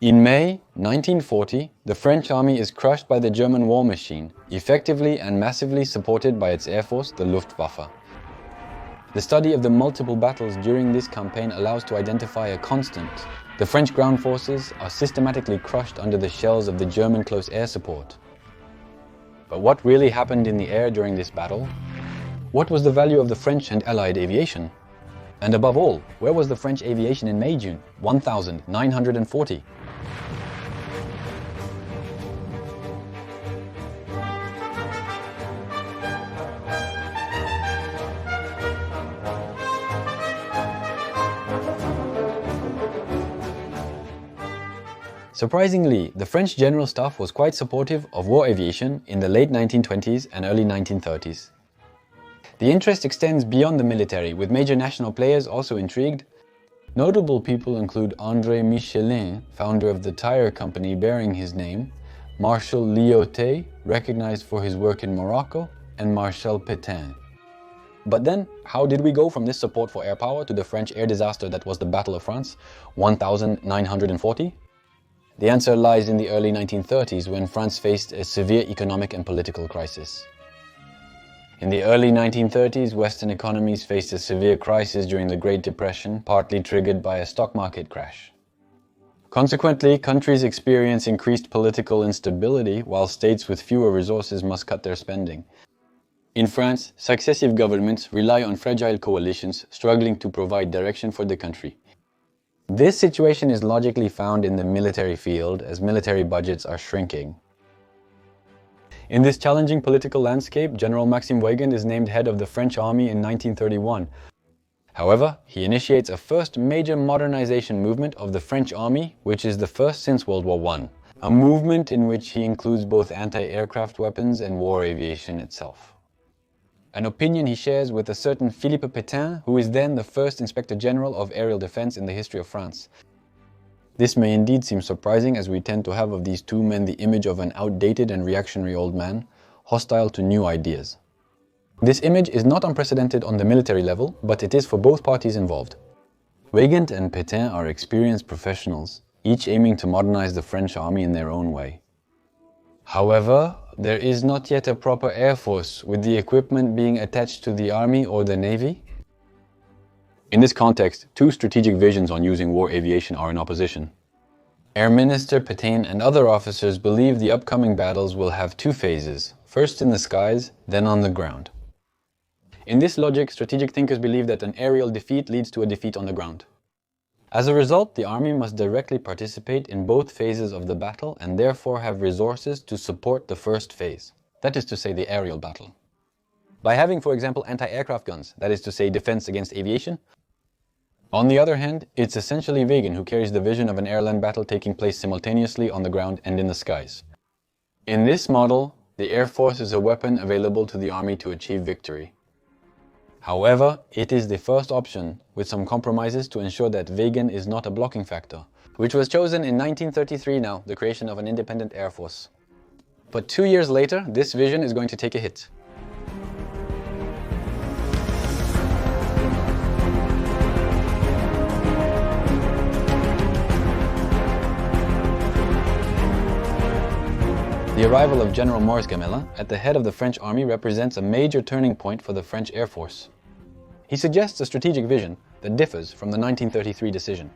In May 1940, the French army is crushed by the German war machine, effectively and massively supported by its air force, the Luftwaffe. The study of the multiple battles during this campaign allows to identify a constant. The French ground forces are systematically crushed under the shells of the German close air support. But what really happened in the air during this battle? What was the value of the French and Allied aviation? And above all, where was the French aviation in May-June 1940? Surprisingly, the French General Staff was quite supportive of war aviation in the late 1920s and early 1930s. The interest extends beyond the military, with major national players also intrigued. Notable people include André Michelin, founder of the tire company bearing his name, Marshal Lyautey, recognized for his work in Morocco, and Marshal Pétain. But then, how did we go from this support for air power to the French air disaster that was the Battle of France, 1940? The answer lies in the early 1930s, when France faced a severe economic and political crisis. In the early 1930s, Western economies faced a severe crisis during the Great Depression, partly triggered by a stock market crash. Consequently, countries experience increased political instability, while states with fewer resources must cut their spending. In France, successive governments rely on fragile coalitions, struggling to provide direction for the country. This situation is logically found in the military field, as military budgets are shrinking. In this challenging political landscape, General Maxime Weygand is named head of the French army in 1931. However, he initiates a first major modernization movement of the French army, which is the first since World War I, a movement in which he includes both anti-aircraft weapons and war aviation itself. An opinion he shares with a certain Philippe Pétain, who is then the first Inspector General of Aerial Defense in the history of France. This may indeed seem surprising, as we tend to have of these two men the image of an outdated and reactionary old man, hostile to new ideas. This image is not unprecedented on the military level, but it is for both parties involved. Weygand and Pétain are experienced professionals, each aiming to modernize the French army in their own way. However, there is not yet a proper air force, with the equipment being attached to the army or the navy. In this context, two strategic visions on using war aviation are in opposition. Air Minister Pétain and other officers believe the upcoming battles will have two phases, first in the skies, then on the ground. In this logic, strategic thinkers believe that an aerial defeat leads to a defeat on the ground. As a result, the army must directly participate in both phases of the battle and therefore have resources to support the first phase, that is to say the aerial battle. By having, for example, anti-aircraft guns, that is to say defense against aviation. On the other hand, it's essentially Weygand who carries the vision of an air-land battle taking place simultaneously on the ground and in the skies. In this model, the Air Force is a weapon available to the army to achieve victory. However, it is the first option, with some compromises to ensure that Weygand is not a blocking factor, which was chosen in 1933 now, the creation of an independent air force. But 2 years later, this vision is going to take a hit. The arrival of General Maurice Gamelin at the head of the French army represents a major turning point for the French Air Force. He suggests a strategic vision that differs from the 1933 decision.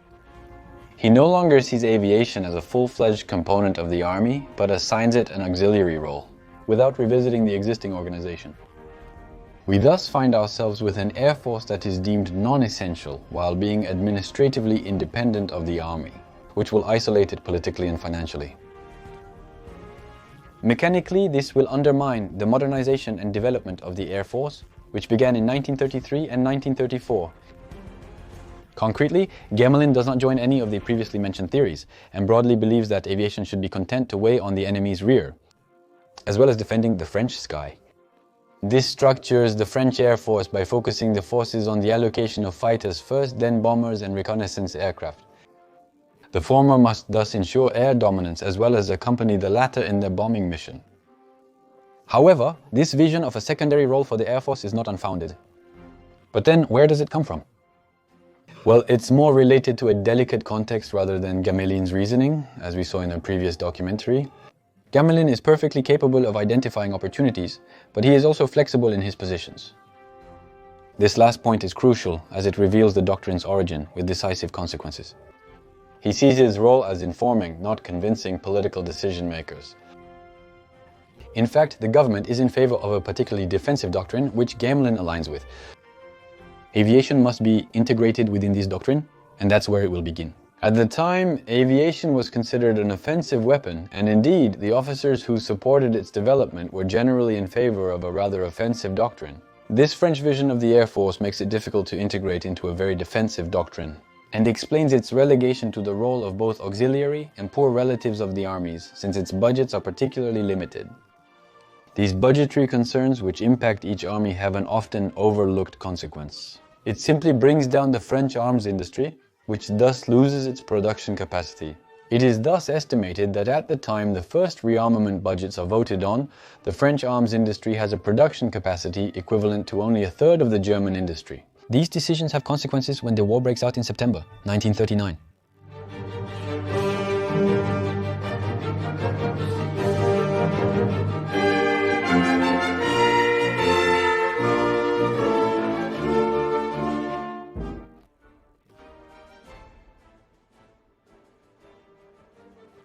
He no longer sees aviation as a full-fledged component of the army, but assigns it an auxiliary role, without revisiting the existing organization. We thus find ourselves with an air force that is deemed non-essential while being administratively independent of the army, which will isolate it politically and financially. Mechanically, this will undermine the modernization and development of the Air Force, which began in 1933 and 1934. Concretely, Gamelin does not join any of the previously mentioned theories, and broadly believes that aviation should be content to weigh on the enemy's rear, as well as defending the French sky. This structures the French Air Force by focusing the forces on the allocation of fighters first, then bombers and reconnaissance aircraft. The former must thus ensure air dominance as well as accompany the latter in their bombing mission. However, this vision of a secondary role for the Air Force is not unfounded. But then, where does it come from? Well, it's more related to a delicate context rather than Gamelin's reasoning, as we saw in a previous documentary. Gamelin is perfectly capable of identifying opportunities, but he is also flexible in his positions. This last point is crucial, as it reveals the doctrine's origin with decisive consequences. He sees his role as informing, not convincing political decision-makers. In fact, the government is in favor of a particularly defensive doctrine, which Gamelin aligns with. Aviation must be integrated within this doctrine, and that's where it will begin. At the time, aviation was considered an offensive weapon, and indeed, the officers who supported its development were generally in favor of a rather offensive doctrine. This French vision of the Air Force makes it difficult to integrate into a very defensive doctrine, and explains its relegation to the role of both auxiliary and poor relatives of the armies, since its budgets are particularly limited. These budgetary concerns which impact each army have an often overlooked consequence. It simply brings down the French arms industry, which thus loses its production capacity. It is thus estimated that at the time the first rearmament budgets are voted on, the French arms industry has a production capacity equivalent to only a third of the German industry. These decisions have consequences when the war breaks out in September 1939.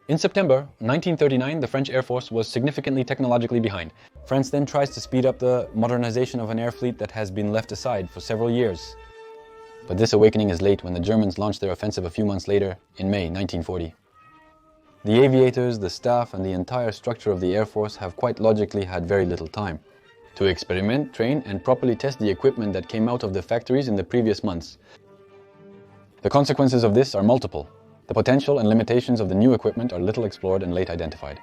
In September 1939, the French Air Force was significantly technologically behind. France then tries to speed up the modernization of an air fleet that has been left aside for several years. But this awakening is late when the Germans launched their offensive a few months later, in May 1940. The aviators, the staff, and the entire structure of the Air Force have quite logically had very little time to experiment, train, and properly test the equipment that came out of the factories in the previous months. The consequences of this are multiple. The potential and limitations of the new equipment are little explored and late identified.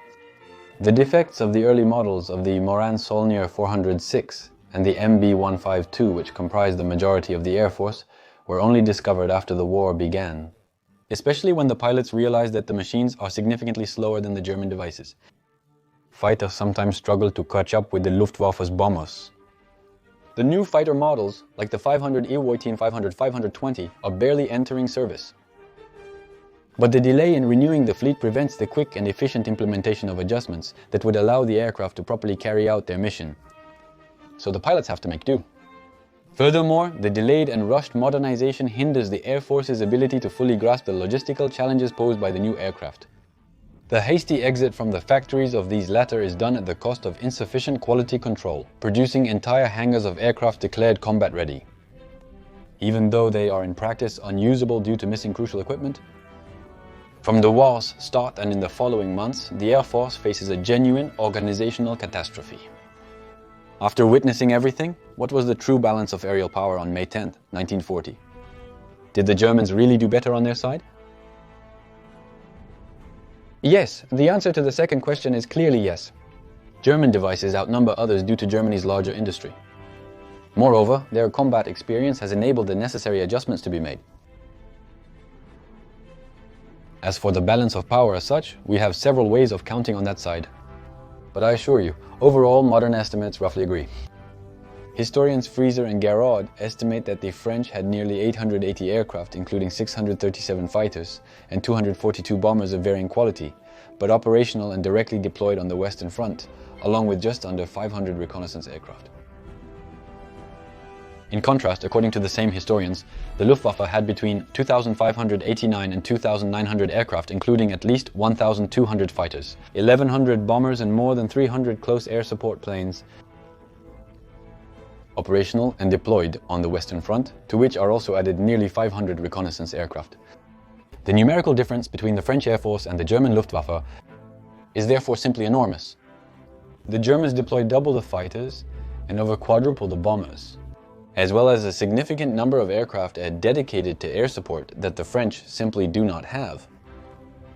The defects of the early models of the Morane-Saulnier 406 and the MB-152, which comprised the majority of the Air Force, were only discovered after the war began, especially when the pilots realized that the machines are significantly slower than the German devices. Fighters sometimes struggle to catch up with the Luftwaffe's bombers. The new fighter models, like the 500 Ewoy 500, 520, are barely entering service. But the delay in renewing the fleet prevents the quick and efficient implementation of adjustments that would allow the aircraft to properly carry out their mission. So the pilots have to make do. Furthermore, the delayed and rushed modernization hinders the Air Force's ability to fully grasp the logistical challenges posed by the new aircraft. The hasty exit from the factories of these latter is done at the cost of insufficient quality control, producing entire hangars of aircraft declared combat ready. Even though they are in practice unusable due to missing crucial equipment, from the war's start and in the following months, the Air Force faces a genuine organizational catastrophe. After witnessing everything, what was the true balance of aerial power on May 10, 1940? Did the Germans really do better on their side? Yes, the answer to the second question is clearly yes. German devices outnumber others due to Germany's larger industry. Moreover, their combat experience has enabled the necessary adjustments to be made. As for the balance of power as such, we have several ways of counting on that side. But I assure you, overall modern estimates roughly agree. Historians Frieser and Garraud estimate that the French had nearly 880 aircraft, including 637 fighters and 242 bombers of varying quality, but operational and directly deployed on the Western Front, along with just under 500 reconnaissance aircraft. In contrast, according to the same historians, the Luftwaffe had between 2,589 and 2,900 aircraft, including at least 1,200 fighters, 1,100 bombers and more than 300 close air support planes, operational and deployed on the Western Front, to which are also added nearly 500 reconnaissance aircraft. The numerical difference between the French Air Force and the German Luftwaffe is therefore simply enormous. The Germans deployed double the fighters and over quadruple the bombers, as well as a significant number of aircraft dedicated to air support that the French simply do not have.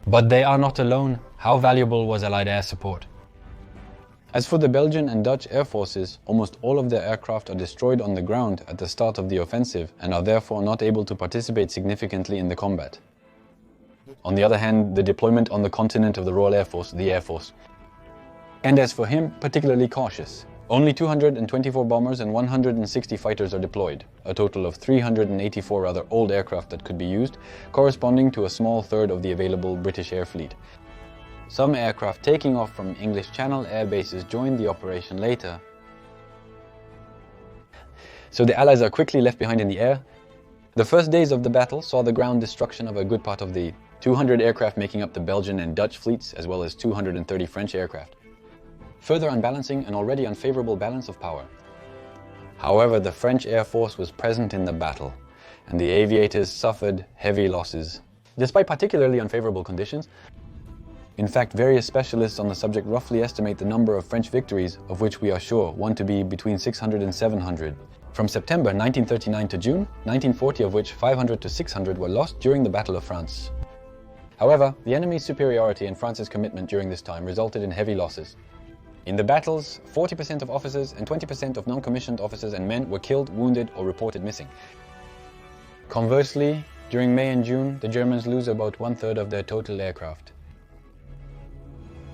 But they are not alone. How valuable was Allied air support? As for the Belgian and Dutch air forces, almost all of their aircraft are destroyed on the ground at the start of the offensive and are therefore not able to participate significantly in the combat. On the other hand, the deployment on the continent of the Royal Air Force, the Air Force, and as for him, particularly cautious. Only 224 bombers and 160 fighters are deployed, a total of 384 other old aircraft that could be used, corresponding to a small third of the available British air fleet. Some aircraft taking off from English Channel air bases joined the operation later. So the Allies are quickly left behind in the air. The first days of the battle saw the ground destruction of a good part of the 200 aircraft making up the Belgian and Dutch fleets, as well as 230 French aircraft, further unbalancing an already unfavorable balance of power. However, the French Air Force was present in the battle, and the aviators suffered heavy losses. Despite particularly unfavorable conditions, in fact, various specialists on the subject roughly estimate the number of French victories, of which we are sure, one to be between 600 and 700. From September 1939 to June 1940, of which 500 to 600 were lost during the Battle of France. However, the enemy's superiority and France's commitment during this time resulted in heavy losses. In the battles, 40% of officers and 20% of non-commissioned officers and men were killed, wounded, or reported missing. Conversely, during May and June, the Germans lose about one-third of their total aircraft.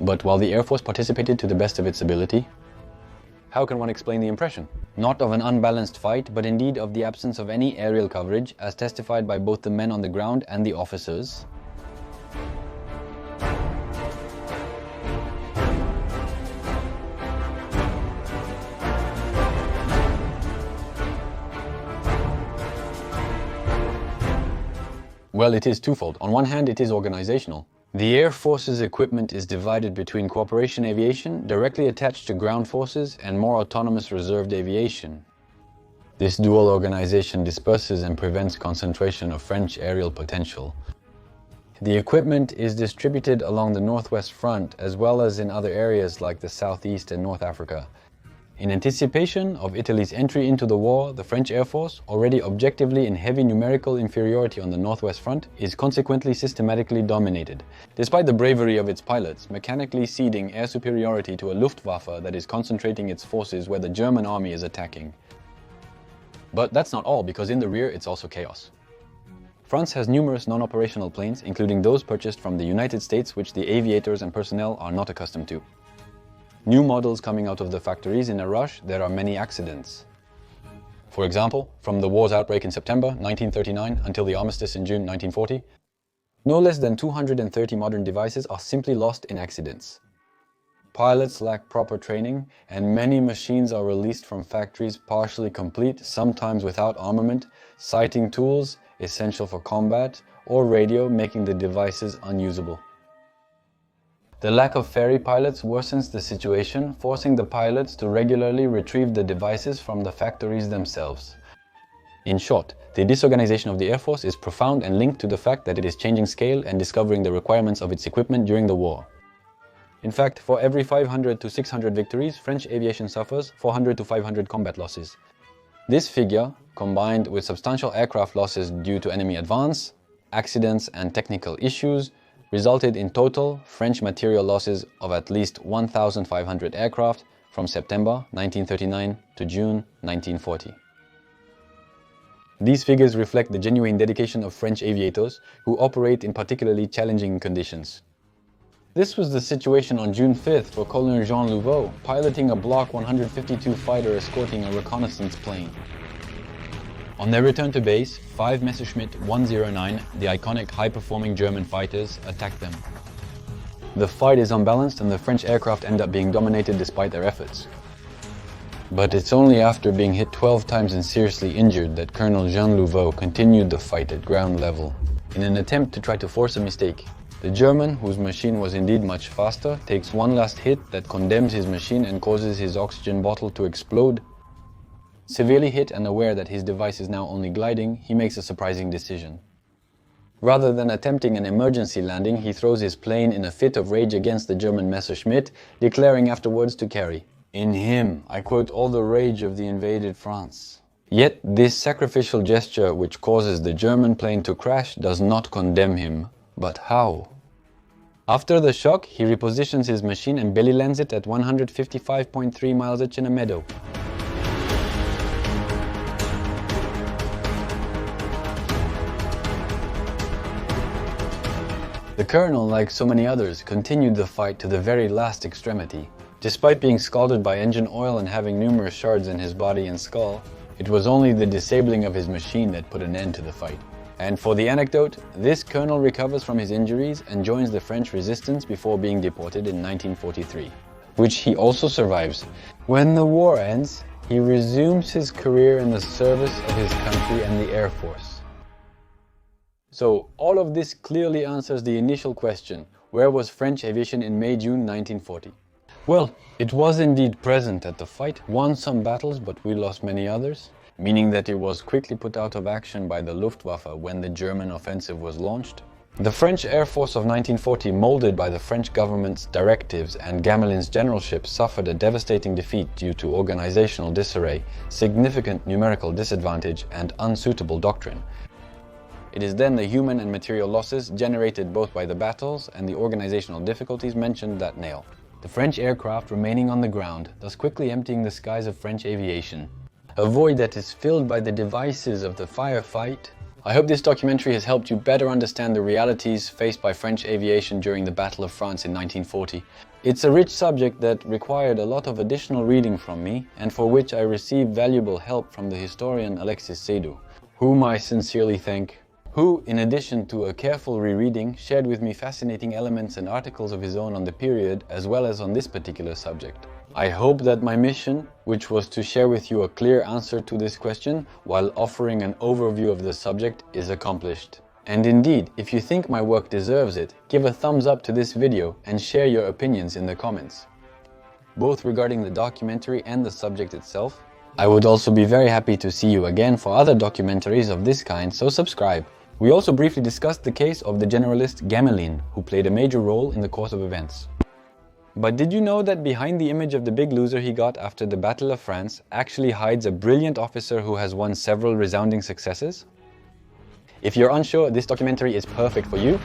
But while the Air Force participated to the best of its ability, how can one explain the impression? Not of an unbalanced fight, but indeed of the absence of any aerial coverage, as testified by both the men on the ground and the officers. Well, it is twofold. On one hand, it is organizational. The Air Force's equipment is divided between cooperation aviation, directly attached to ground forces, and more autonomous reserved aviation. This dual organization disperses and prevents concentration of French aerial potential. The equipment is distributed along the Northwest Front, as well as in other areas like the Southeast and North Africa. In anticipation of Italy's entry into the war, the French Air Force, already objectively in heavy numerical inferiority on the Northwest Front, is consequently systematically dominated, despite the bravery of its pilots, mechanically ceding air superiority to a Luftwaffe that is concentrating its forces where the German army is attacking. But that's not all, because in the rear it's also chaos. France has numerous non-operational planes, including those purchased from the United States, which the aviators and personnel are not accustomed to. New models coming out of the factories in a rush, there are many accidents. For example, from the war's outbreak in September 1939 until the armistice in June 1940, no less than 230 modern devices are simply lost in accidents. Pilots lack proper training, and many machines are released from factories partially complete, sometimes without armament, sighting tools essential for combat, or radio making the devices unusable. The lack of ferry pilots worsens the situation, forcing the pilots to regularly retrieve the devices from the factories themselves. In short, the disorganization of the Air Force is profound and linked to the fact that it is changing scale and discovering the requirements of its equipment during the war. In fact, for every 500 to 600 victories, French aviation suffers 400 to 500 combat losses. This figure, combined with substantial aircraft losses due to enemy advance, accidents and technical issues, resulted in total French material losses of at least 1,500 aircraft from September 1939 to June 1940. These figures reflect the genuine dedication of French aviators who operate in particularly challenging conditions. This was the situation on June 5th for Colonel Jean Louveau, piloting a Block 152 fighter escorting a reconnaissance plane. On their return to base, 5 Messerschmitt 109, the iconic high-performing German fighters, attacked them. The fight is unbalanced and the French aircraft end up being dominated despite their efforts. But it's only after being hit 12 times and seriously injured that Colonel Jean Louveau continued the fight at ground level, in an attempt to try to force a mistake. The German, whose machine was indeed much faster, takes one last hit that condemns his machine and causes his oxygen bottle to explode. Severely hit and aware that his device is now only gliding, he makes a surprising decision. Rather than attempting an emergency landing, he throws his plane in a fit of rage against the German Messerschmitt, declaring afterwards to Carey, "In him, I quote all the rage of the invaded France." Yet this sacrificial gesture, which causes the German plane to crash, does not condemn him. But how? After the shock, he repositions his machine and belly lands it at 155.3 miles in a meadow. The colonel, like so many others, continued the fight to the very last extremity. Despite being scalded by engine oil and having numerous shards in his body and skull, it was only the disabling of his machine that put an end to the fight. And for the anecdote, this colonel recovers from his injuries and joins the French resistance before being deported in 1943, which he also survives. When the war ends, he resumes his career in the service of his country and the Air Force. So all of this clearly answers the initial question, where was French aviation in May-June 1940? Well, it was indeed present at the fight, won some battles but we lost many others, meaning that it was quickly put out of action by the Luftwaffe when the German offensive was launched. The French Air Force of 1940, molded by the French government's directives and Gamelin's generalship, suffered a devastating defeat due to organizational disarray, significant numerical disadvantage and unsuitable doctrine. It is then the human and material losses generated both by the battles and the organizational difficulties mentioned that nail the French aircraft remaining on the ground, thus quickly emptying the skies of French aviation. A void that is filled by the devices of the firefight. I hope this documentary has helped you better understand the realities faced by French aviation during the Battle of France in 1940. It's a rich subject that required a lot of additional reading from me, and for which I received valuable help from the historian Alexis Seydoux, whom I sincerely thank, who, in addition to a careful rereading, shared with me fascinating elements and articles of his own on the period as well as on this particular subject. I hope that my mission, which was to share with you a clear answer to this question while offering an overview of the subject, is accomplished. And indeed, if you think my work deserves it, give a thumbs up to this video and share your opinions in the comments, both regarding the documentary and the subject itself. I would also be very happy to see you again for other documentaries of this kind, so subscribe. We also briefly discussed the case of the generalist Gamelin, who played a major role in the course of events. But did you know that behind the image of the big loser he got after the Battle of France actually hides a brilliant officer who has won several resounding successes? If you're unsure, this documentary is perfect for you.